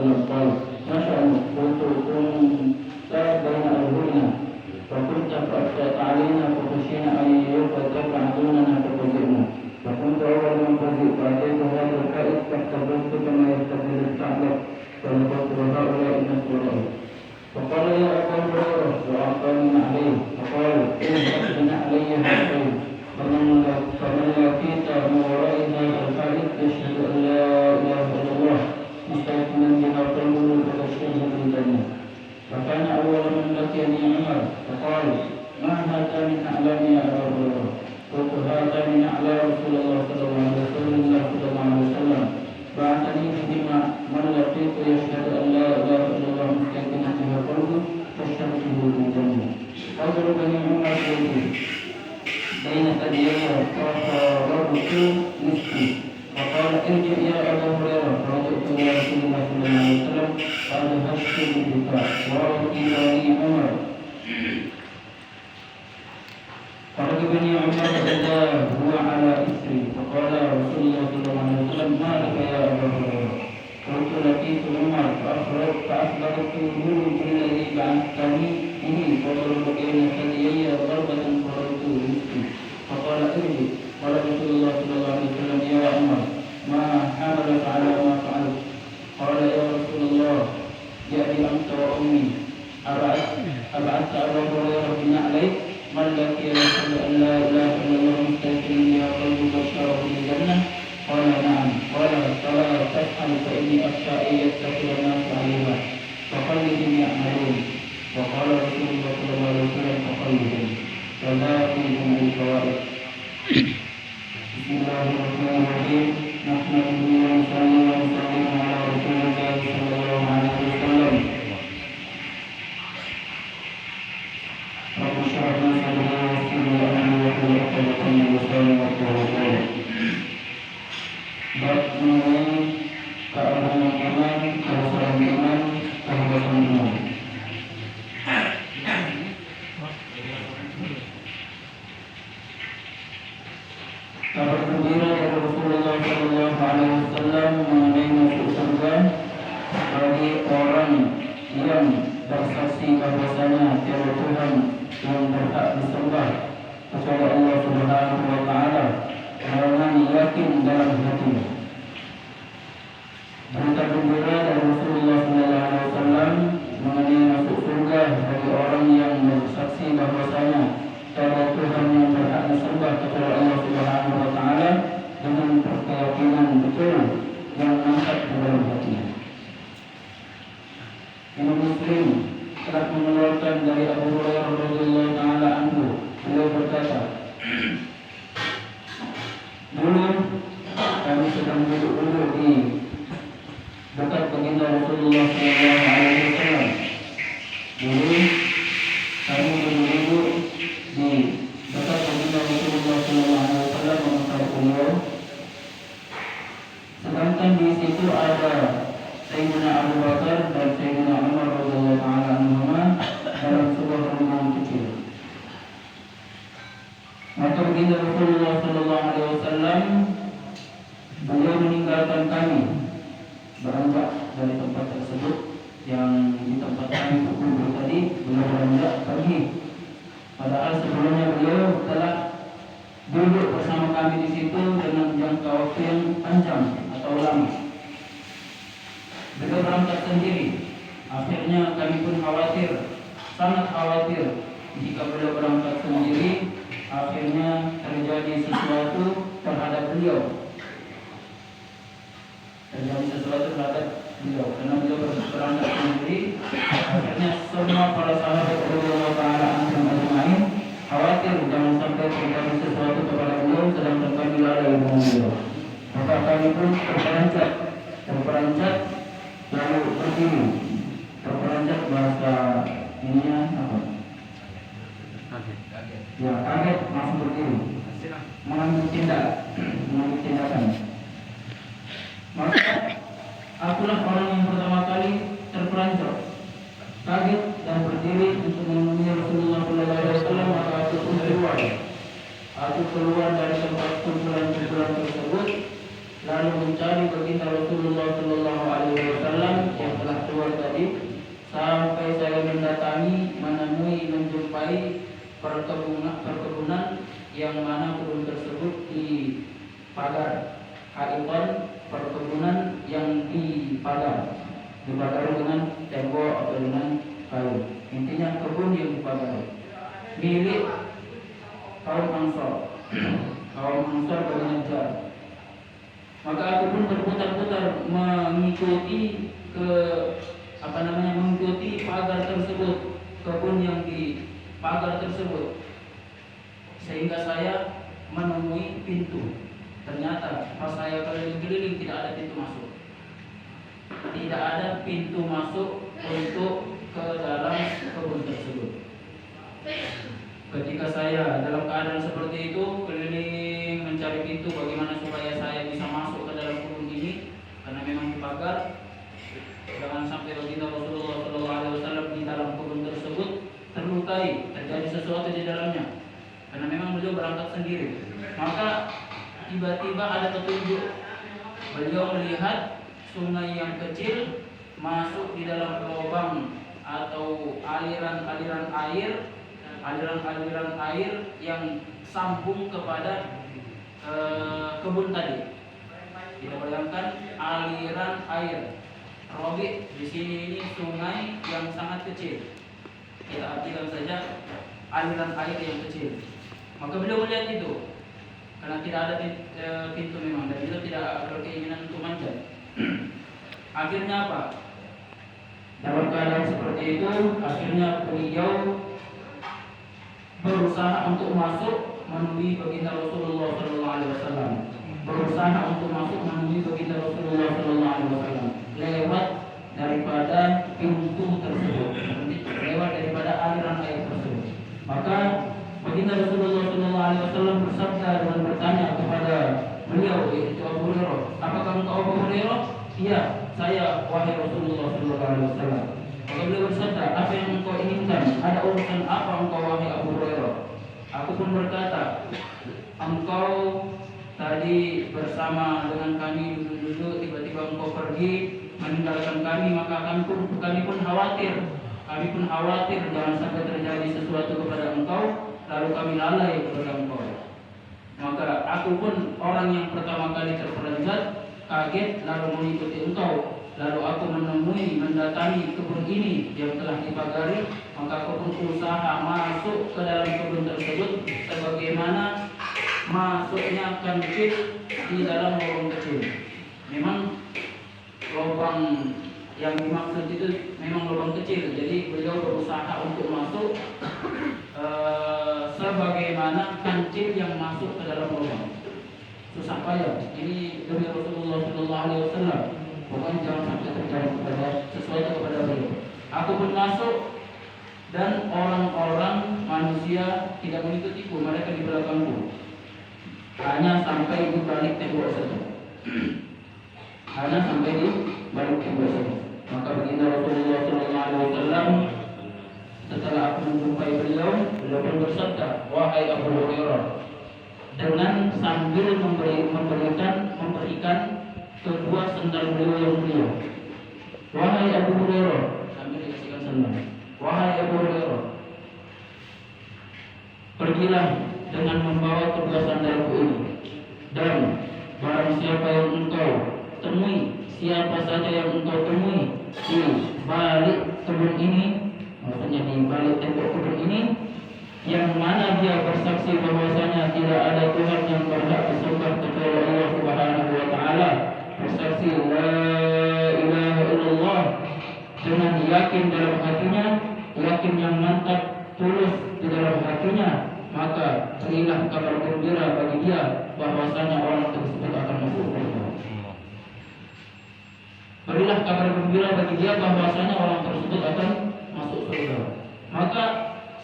وسلم قال ما شأنك؟ قلت كنت بين أظهرنا فكنت فأفتأت علينا فخشينا أن يفتك عدونا ففزئنا فكنت أول من فزئ فأتيت هذا الحائط فاحتضرت كما يحتضر الثعلب فنظرت وهؤلاء الناس وراءي فقال يا أبا هريرة وأعطاني عليه فقال اذهب بنعلي هاتين فمن لقيت من وراء هذا الحائط يشهد أن لا إله إلا الله مستيقنا بها قلبه فبشره بالجنة. فكان أول من لقيني عمر فقال ما هاتان نعلان يا أبا هريرة؟ قلت هاتان نعلى رسول الله صلى الله عليه وسلم بعثني بهما من لقيت يشهد أن لا إله إلا الله مستيقنا بها قلبه فبشره بالجنة. قدر بني عمر بين ثديي فقررت نصفي فقال ارجع يا أبا هريرة فرجعت إلى رسول الله صلى الله عليه وسلم قال هشت بالدفاع ورأيت بني عمر خرج بني عمر فإذا هو على إثري فقال رسول الله صلى الله عليه وسلم ما لك يا أبا هريرة؟ قلت لقيت عمر فأخبرته بالذي بعثتني به فضرب بين ثديي ضربة فرأيت نصفي فقال ارجع. قال رسول الله صلى الله عليه وسلم يا عمر ما حملك على ما فعلت؟ قال يا رسول الله بأبي أنت وأمي أبعثت أبا هريرة بنعليك من لقي يشهد أن لا إله إلا الله مستيقنا بها قلبه بشره بالجنة؟ قال نعم. قال فلا تفعل فإني أخشى أن يتكل الناس عليها فخلهم يعملون. وقال رسول الله صلى الله عليه وسلم فخلهم وذاقهم الفوائد. بسم الله الرحمن الرحيم. نحمده ونصلي ونسلم على رسول الله صلى الله عليه وسلم. رب اشرح لي صدري ويسر لي امري واحلل عقدة من لساني يفقهوا قولي. Bab mengenai keagungan iman, kebesaran iman, kehebatan iman. Kabar gembira dari Rasulullah Sallallahu Alaihi Wasallam mengenai masuk surga bagi orang yang bersaksi bahwasanya tiada Tuhan yang berhak disembah kecuali Allah Subhanahu Wa Taala karena yakin dalam hatinya. Berita gembira dari Rasulullah Sallallahu Alaihi Wasallam mengenai masuk surga bagi orang yang bersaksi bahwasanya tiada Tuhan yang berhak disembah kecuali Allah Subhanahu Wa Taala dengan keyakinan betul yang mantap di dalam hatinya. Imam Muslim telah mengeluarkan dari Abu Hurairah radhiyallahu taala anhu, beliau berkata, dulu kami sedang duduk di dekat baginda Rasulullah Sallallahu Alaihi Wasallam. Dulu kami duduk di dekat baginda Rasulullah Sallallahu Alaihi Wasallam mengenai beliau. Sedangkan di situ ada Sayyidina Abu Bakar dan Sayyidina Umar radhiyallahu taala anhuma dalam sebuah rombongan kecil. Maka baginda Rasulullah Sallallahu Alaihi Wasallam beliau meninggalkan kami beranjak dari tempat tersebut yang di tempat kami berkumpul tadi. Beliau beranjak pergi, padahal sebelumnya beliau telah duduk bersama kami di situ dengan jangka waktu yang panjang atau lama. Beliau berangkat sendiri. Akhirnya kami pun khawatir, sangat khawatir jika beliau berangkat sendiri akhirnya terjadi sesuatu terhadap beliau. Karena beliau berangkat sendiri. Akhirnya semua para sahabat radhiyallahu taala anhum ajma'in khawatir jangan sampai terjadi sesuatu kepada beliau sedangkan kami lalai dengan beliau. Maka kami pun terperanjat lalu berdiri. Terperanjat bahasa ininya apa? Ya, kaget langsung berdiri, mengambil tindakan. Maka akulah orang yang pertama kali terperanjat, kaget dan berdiri untuk menemui Rasulullah Sallallahu Alaihi Wasallam. Maka aku pun keluar. Aku keluar dari tempat kumpulan tersebut, lalu mencari baginda Rasulullah Sallallahu Alaihi Wasallam yang perkebunan yang mana kebun tersebut dipagar. Haitan, perkebunan yang dipagari dengan tembok atau dengan kayu. Intinya kebun yang dipagari milik kaum Ansor. Kaum Ansor Bani Najjar. Maka aku pun berputar-putar mengikuti mengikuti pagar tersebut, kebun yang dipagar tersebut, sehingga saya menemui pintu. Ternyata pas saya keliling-keliling tidak ada pintu masuk. Tidak ada pintu masuk untuk ke dalam kebun tersebut. Ketika saya dalam keadaan seperti itu, keliling mencari pintu bagaimana supaya saya bisa masuk ke dalam kebun ini, karena memang dipagar. Jangan sampai baginda Rasulullah SAW di dalam kebun tersebut terlukai, terjadi sesuatu di dalamnya, karena memang beliau berangkat sendiri. Maka tiba-tiba ada petunjuk. Beliau melihat sungai yang kecil masuk di dalam lubang atau aliran-aliran air yang sambung kepada kebun tadi. Kita bayangkan aliran air. Robi di sini ini sungai yang sangat kecil. Kita artikan saja aliran air yang kecil. Maka beliau melihat itu. Karena tidak ada pintu memang, dan beliau tidak berkeinginan untuk manjat. Akhirnya apa? Dalam keadaan seperti itu, akhirnya beliau berusaha untuk masuk menemui baginda Rasulullah SAW. Berusaha untuk masuk menemui baginda Rasulullah SAW lewat daripada pintu tersebut, lewat daripada aliran air tersebut. Maka baginda Rasulullah SAW bersabda dan bertanya kepada beliau, yaitu Abu Hurairah, apakah engkau Abu Hurairah? Iya, saya wahai Rasulullah SAW. Maka beliau bersabda, apa yang engkau inginkan? Ada urusan apa engkau wahai Abu Hurairah? Aku pun berkata, engkau tadi bersama dengan kami dulu-dulu, tiba-tiba engkau pergi meninggalkan kami, maka kami pun khawatir. Kami pun khawatir jangan sampai terjadi sesuatu kepada engkau, lalu kami lalai kepada engkau. Maka aku pun orang yang pertama kali terperanjat, kaget lalu mengikuti engkau. Lalu aku mendatangi kebun ini yang telah dipagari, maka aku pun usaha masuk ke dalam kebun tersebut sebagaimana masuknya kancil di dalam lubang kecil. Memang lubang yang dimaksud itu memang lubang kecil, jadi beliau berusaha untuk masuk sebagaimana kancil yang masuk ke dalam lubang. Susah payah. Ini demi Rasulullah SAW. Pokoknya jangan sampai terjadi sesuatu kepada beliau. Aku pun masuk dan orang-orang manusia tidak mengikutiku, mereka di belakangku. Hanya sampai di balik tembok saja. Hanya sampai di balik tembok saja. Maka baginda Rasulullah SAW setelah aku menjumpai beliau pun bersabda, wahai Abu Hurairah, dengan sambil memberikan kedua sendal beliau yang mulia. Wahai Abu Hurairah, sambil dikasihkan sendal. Wahai Abu Hurairah, pergilah dengan membawa kedua sandalku ini, dan barang siapa yang engkau temui, siapa saja yang engkau temui di balik kebun ini, maksudnya di balik tembok kebun ini, yang mana dia bersaksi bahwasanya tidak ada Tuhan yang berhak disembah kecuali Allah Subhanahu wa taala, bersaksi la ilaha illallah dengan yakin dalam hatinya, yakin yang mantap tulus di dalam hatinya, maka berilah kabar gembira bagi dia bahwasanya orang tersebut akan masuk surga. Berilah kabar gembira bagi dia bahwasanya orang tersebut akan masuk surga. Maka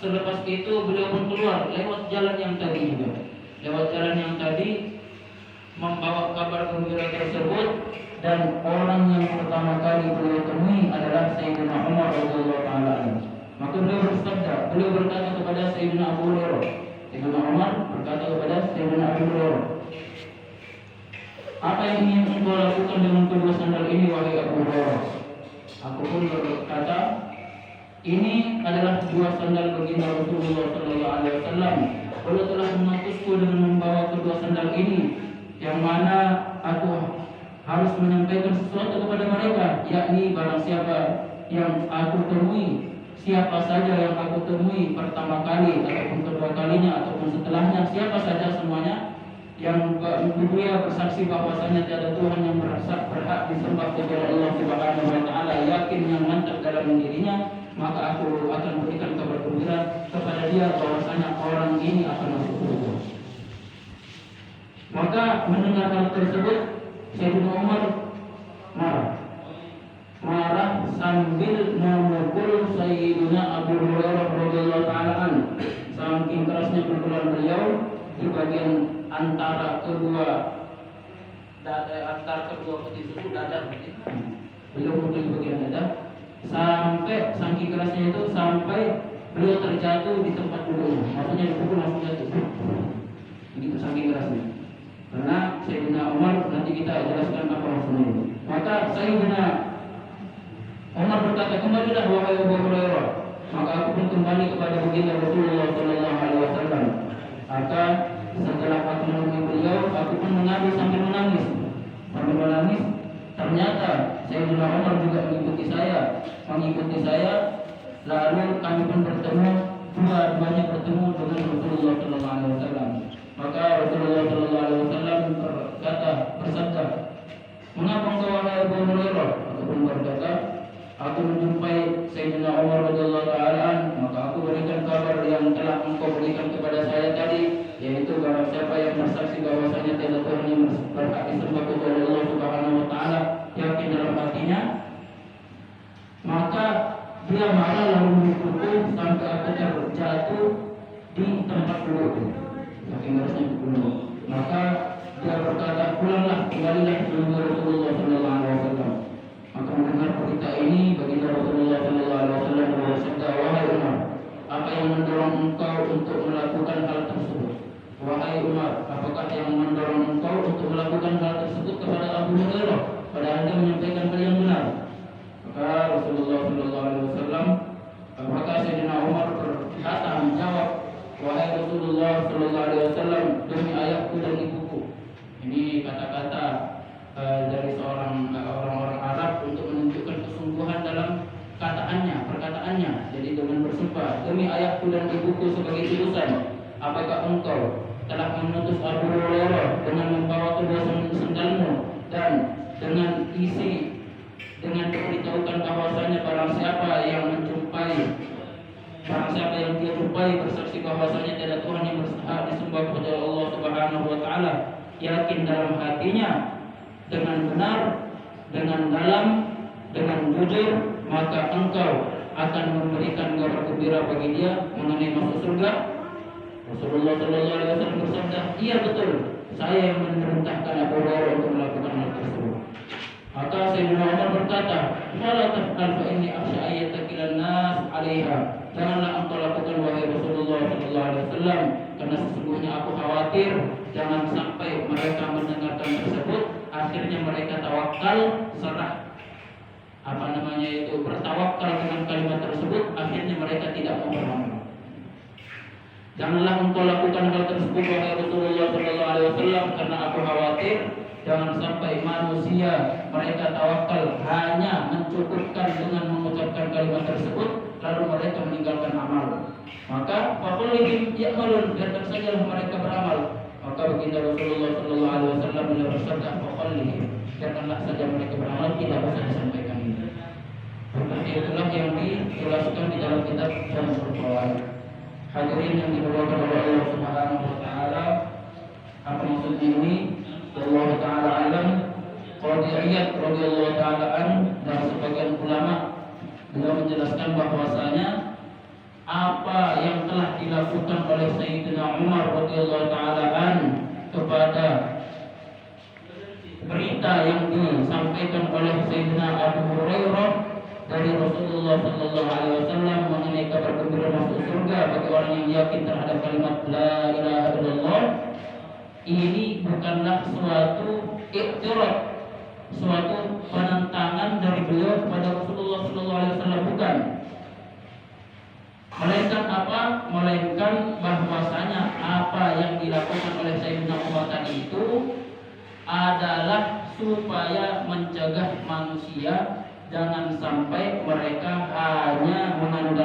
selepas itu beliau pun keluar lewat jalan yang tadi juga. Lewat jalan yang tadi membawa kabar gembira tersebut, dan orang yang pertama kali beliau temui adalah Sayyidina Umar radhiyallahu taala anhu. Maka beliau berkata kepada Sayyidina Abu Hurairah. Sayyidina Umar berkata kepada Sayyidina Abu Hurairah, apa yang ingin engkau lakukan dengan kedua sandal ini wahai Abu Hurairah? Aku pun berkata, Ini adalah dua sandal baginda Rasulullah sallallahu alaihi wasallam. Beliau telah mengutusku dengan membawa kedua sandal ini, yang mana aku harus menyampaikan sesuatu kepada mereka, yakni barang siapa yang aku temui, siapa saja yang aku temui pertama kali ataupun kedua kalinya ataupun setelahnya, siapa saja semuanya yang dia bersaksi bahwasanya tiada Tuhan yang berhak disembah kecuali Allah Subhanahu wa taala, yakin yang mantap dalam dirinya, maka aku akan berikan kabar gembira kepada dia bahwasanya orang ini akan masuk surga. Maka mendengar hal tersebut, Sayyidina Umar marah sambil memukul Sayyidina Abu Hurairah radhiyallahu taala anhu. Saking kerasnya pukulan beliau di bagian antara kedua peti susu dada, beliau pukul di bagian dada sampai saking kerasnya itu sampai beliau terjatuh di tempat duduk. Maksudnya dipukul langsung jatuh. Begitu saking kerasnya. Karena Sayyidina Umar, nanti kita jelaskan apa maksudnya itu. Maka Sayyidina Umar berkata, kembalilah wahai Abu Hurairah. Maka aku pun kembali kepada baginda Rasulullah sallallahu alaihi wasallam. Maka setelah aku menemui beliau, aku pun mengadu sambil menangis. Ternyata Sayyidina Umar juga mengikuti saya. Lalu kami pun bertemu, dua-duanya bertemu dengan Rasulullah sallallahu alaihi wasallam. Maka Rasulullah sallallahu alaihi wasallam bersabda, mengapa engkau wahai Abu Hurairah? Aku pun berkata, aku menjumpai Sayyidina Umar radhiyallahu taala, maka aku berikan kabar yang telah engkau berikan kepada saya tadi, yaitu barang siapa yang bersaksi bahwasanya tiada Tuhan yang berhak disembah kecuali Allah Subhanahu wa taala, yakin dalam hatinya, maka dia marah lalu memukul sampai aku terjatuh di tempat duduk. Maka dia berkata, pulanglah, kembalilah menemui Rasulullah sallallahu alaihi wasallam. Maka mendengar berita ini, baginda Rasulullah sallallahu alaihi wasallam bersabda, wahai Umar, apa yang mendorong engkau untuk melakukan hal tersebut? Wahai Umar, apakah yang mendorong engkau untuk melakukan hal tersebut kepada Abu Hurairah, padahal dia menyampaikan hal yang benar? Maka Rasulullah sallallahu alaihi wasallam, maka Sayyidina Umar berkata, menjawab, wahai Rasulullah sallallahu alaihi wasallam, demi ayahku dan ibuku. Ini kata-kata dari seorang orang-orang Arab untuk menunjukkan kesungguhan dalam perkataannya. Jadi dengan bersumpah, demi ayahku dan ibuku sebagai tulisan, apakah engkau telah menutus Abu Hurairah dengan membawa kedua sandalmu dan dengan diberitahukan bahwasanya barang siapa yang dia jumpai bersaksi bahwasanya tiada Tuhan yang berhak disembah kecuali Allah Subhanahu wa taala, yakin dalam hatinya dengan benar, dengan dalam, dengan jujur, maka engkau akan memberikan kabar gembira bagi dia mengenai masuk surga. Rasulullah sallallahu alaihi wasallam bersabda, iya betul, saya yang memerintahkan Abu Hurairah untuk melakukan hal tersebut. Maka Sayyidina Umar berkata, "Fala taf'al fa inni akhsha an yattakilan nas 'alaiha." Janganlah engkau lakukan wahai Rasulullah sallallahu alaihi wasallam, karena sesungguhnya aku khawatir jangan sampai mereka mendengarkan tersebut, akhirnya mereka tawakal, bertawakal dengan kalimat tersebut, akhirnya mereka tidak mau beramal. Janganlah engkau lakukan hal tersebut wahai Rasulullah sallallahu alaihi wasallam, karena aku khawatir jangan sampai manusia mereka tawakal hanya mencukupkan dengan mengucapkan kalimat tersebut, lalu mereka meninggalkan amal. Maka faqulihim ya'malun, biarkan sajalah mereka beramal. Maka baginda Rasulullah sallallahu alaihi wasallam beliau bersabda, faqulihim, biarkanlah saja mereka beramal, tidak usah disampaikan ini. Seperti itulah yang dijelaskan di dalam kitab Syarhul Fawaid. Hadirin yang dimuliakan oleh Allah Subhanahu wa taala, apa maksudnya ini? Allah taala alam. Qadhi Iyad radhiyallahu taala an dan sebagian ulama beliau menjelaskan bahwasanya apa yang telah dilakukan oleh Sayyidina Umar radhiyallahu taala an kepada berita yang disampaikan oleh Sayyidina Abu Hurairah dari Rasulullah sallallahu alaihi wasallam mengenai kabar gembira masuk surga bagi orang yang yakin terhadap kalimat la ilaha illallah, ini bukanlah suatu iktiraf, suatu penentangan dari beliau kepada Rasulullah sallallahu alaihi wasallam, bukan. Melainkan apa? Melainkan bahwasanya apa yang dilakukan oleh Sayyidina Umar tadi itu adalah supaya mencegah manusia jangan sampai mereka hanya mengandalkan